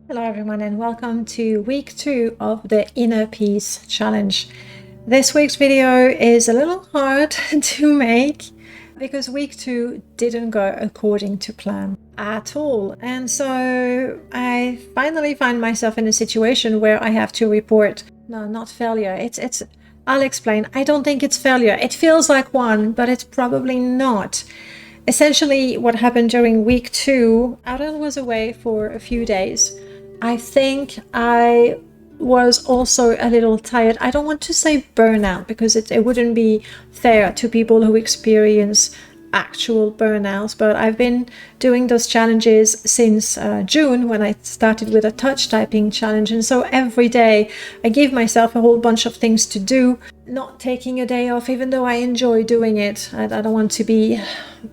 Hello everyone and welcome to week 2 of the Inner Peace Challenge. This week's video is a little hard to make because week 2 didn't go according to plan at all. And so I finally find myself in a situation where I have to report, no, not failure. I'll explain. I don't think it's failure. It feels like one, but it's probably not. Essentially, what happened during week 2, Aaron was away for a few days. I think I was also a little tired. I don't want to say burnout because it wouldn't be fair to people who experience actual burnouts, but I've been doing those challenges since June when I started with a touch typing challenge, and so every day I give myself a whole bunch of things to do, not taking a day off even though I enjoy doing it. I don't want to be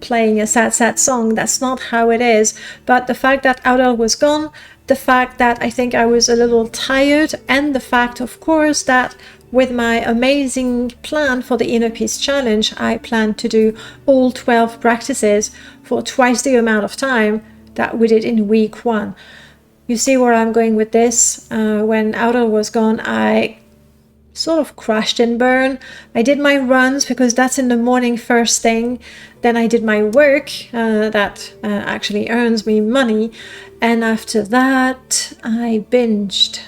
playing a sad song, that's not how it is, but the fact that Aurel was gone, the fact that I think I was a little tired, and the fact of course that with my amazing plan for the Inner Peace Challenge, I plan to do all 12 practices for twice the amount of time that we did in week 1. You see where I'm going with this? When Aurel was gone, I sort of crashed and burned. I did my runs because that's in the morning first thing. Then I did my work that actually earns me money. And after that, I binged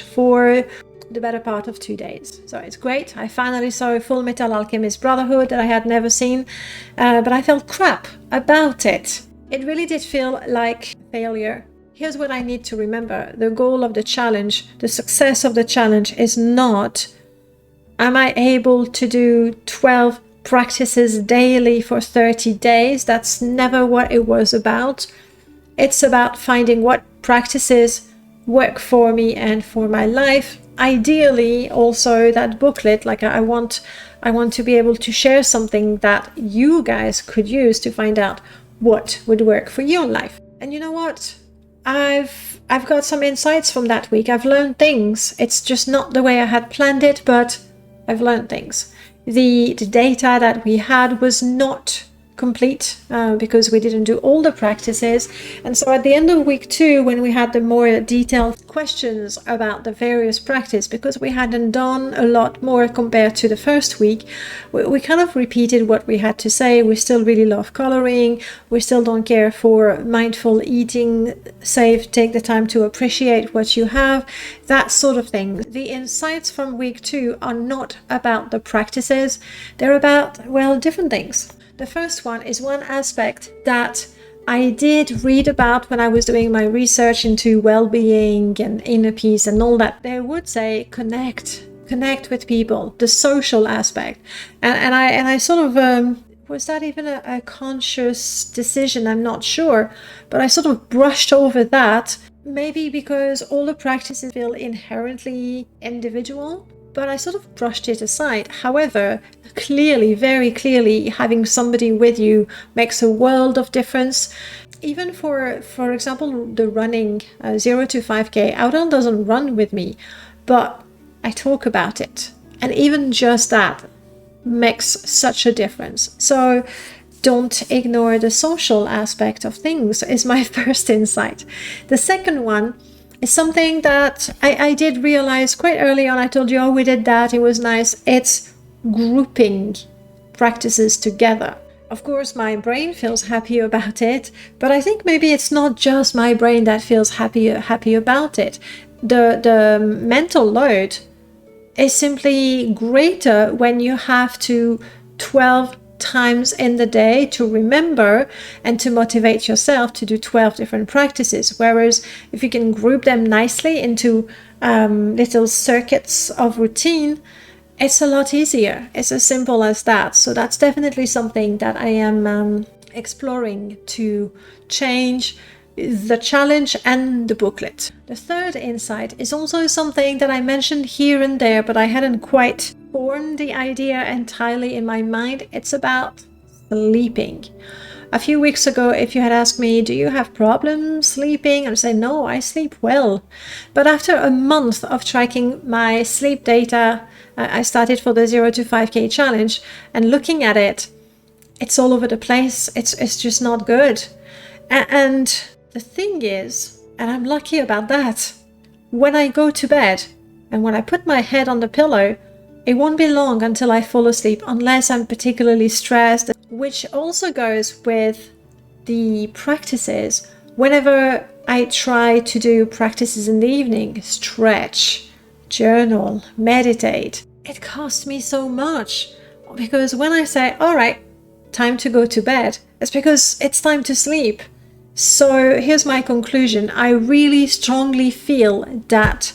for the better part of 2 days. So it's great. I finally saw Full Metal Alchemist Brotherhood that I had never seen, but I felt crap about it. It really did feel like failure. Here's what I need to remember. The goal of the challenge, the success of the challenge is not, am I able to do 12 practices daily for 30 days? That's never what it was about. It's about finding what practices work for me and for my life. Ideally, also that booklet, like I want to be able to share something that you guys could use to find out what would work for your life. And you know what? I've got some insights from that week. I've learned things. It's just not the way I had planned it, but I've learned things. The data that we had was not complete because we didn't do all the practices, and so at the end of week 2, when we had the more detailed questions about the various practice, because we hadn't done a lot more compared to the first week, we kind of repeated what we had to say. We still really love coloring, we still don't care for mindful eating, take the time to appreciate what you have, that sort of thing. The insights from week 2 are not about the practices, they're about, well, different things. The first one is one aspect that I did read about when I was doing my research into well-being and inner peace and all that. They would say connect with people, the social aspect. And I sort of, was that even a conscious decision? I'm not sure, but I sort of brushed over that, maybe because all the practices feel inherently individual. But I sort of brushed it aside. However, clearly, very clearly, having somebody with you makes a world of difference. Even for example, the running 0 to 5K, Audon doesn't run with me, but I talk about it. And even just that makes such a difference. So don't ignore the social aspect of things is my first insight. The second one is something that I did realize quite early on. I told you, oh, we did that, it was nice. It's grouping practices together. Of course, my brain feels happy about it, but I think maybe it's not just my brain that feels happy about it. The mental load is simply greater when you have to 12 times in the day to remember and to motivate yourself to do 12 different practices, whereas if you can group them nicely into little circuits of routine, it's a lot easier. It's as simple as that. So that's definitely something that I am exploring to change the challenge and the booklet. The third insight is also something that I mentioned here and there, but I hadn't quite formed the idea entirely in my mind. It's about sleeping. A few weeks ago, if you had asked me, do you have problems sleeping? I'd say, no, I sleep well. But after a month of tracking my sleep data, I started for the 0 to 5K challenge, and looking at it, it's all over the place. It's just not good. And the thing is, and I'm lucky about that, when I go to bed and when I put my head on the pillow, it won't be long until I fall asleep unless I'm particularly stressed, which also goes with the practices. Whenever I try to do practices in the evening, stretch, journal, meditate, it costs me so much, because when I say, all right, time to go to bed, it's because it's time to sleep. So here's my conclusion. I really strongly feel that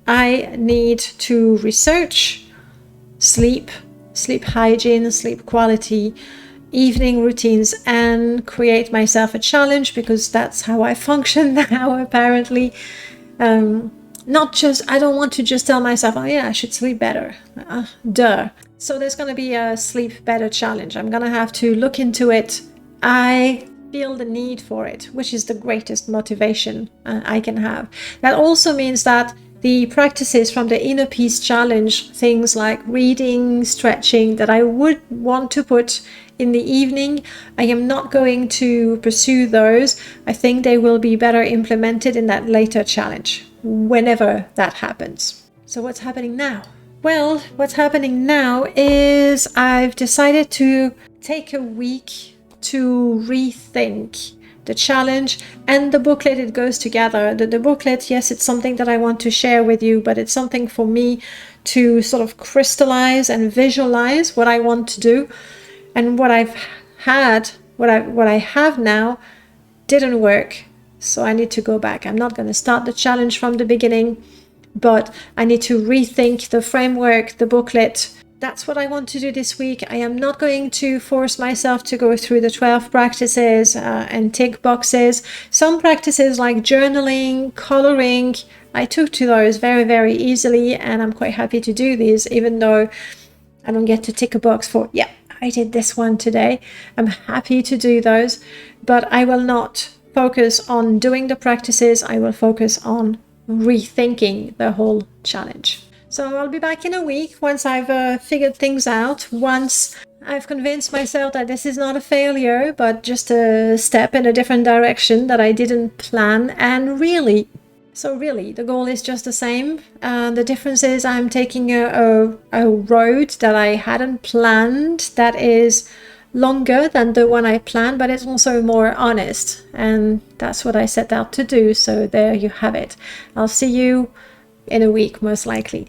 I need to research sleep hygiene, sleep quality, evening routines, and create myself a challenge, because that's how I function now, apparently. Not just, I don't want to just tell myself, oh yeah, I should sleep better. Duh. So there's going to be a sleep better challenge. I'm going to have to look into it. I feel the need for it, which is the greatest motivation I can have. That also means that the practices from the Inner Peace Challenge, things like reading, stretching, that I would want to put in the evening, I am not going to pursue those. I think they will be better implemented in that later challenge, whenever that happens. So what's happening now? Well, what's happening now is I've decided to take a week to rethink the challenge and the booklet. It goes together. The booklet, yes, it's something that I want to share with you, but it's something for me to sort of crystallize and visualize what I want to do. And what I've had, what I have now didn't work. So I need to go back. I'm not going to start the challenge from the beginning, but I need to rethink the framework, the booklet. That's what I want to do this week. I am not going to force myself to go through the 12 practices and tick boxes. Some practices like journaling, coloring, I took to those very, very easily, and I'm quite happy to do these, even though I don't get to tick a box for, yeah, I did this one today. I'm happy to do those, but I will not focus on doing the practices. I will focus on rethinking the whole challenge. So I'll be back in a week once I've figured things out, once I've convinced myself that this is not a failure, but just a step in a different direction that I didn't plan. And really, the goal is just the same. The difference is I'm taking a road that I hadn't planned, that is longer than the one I planned, but it's also more honest. And that's what I set out to do. So there you have it. I'll see you in a week, most likely.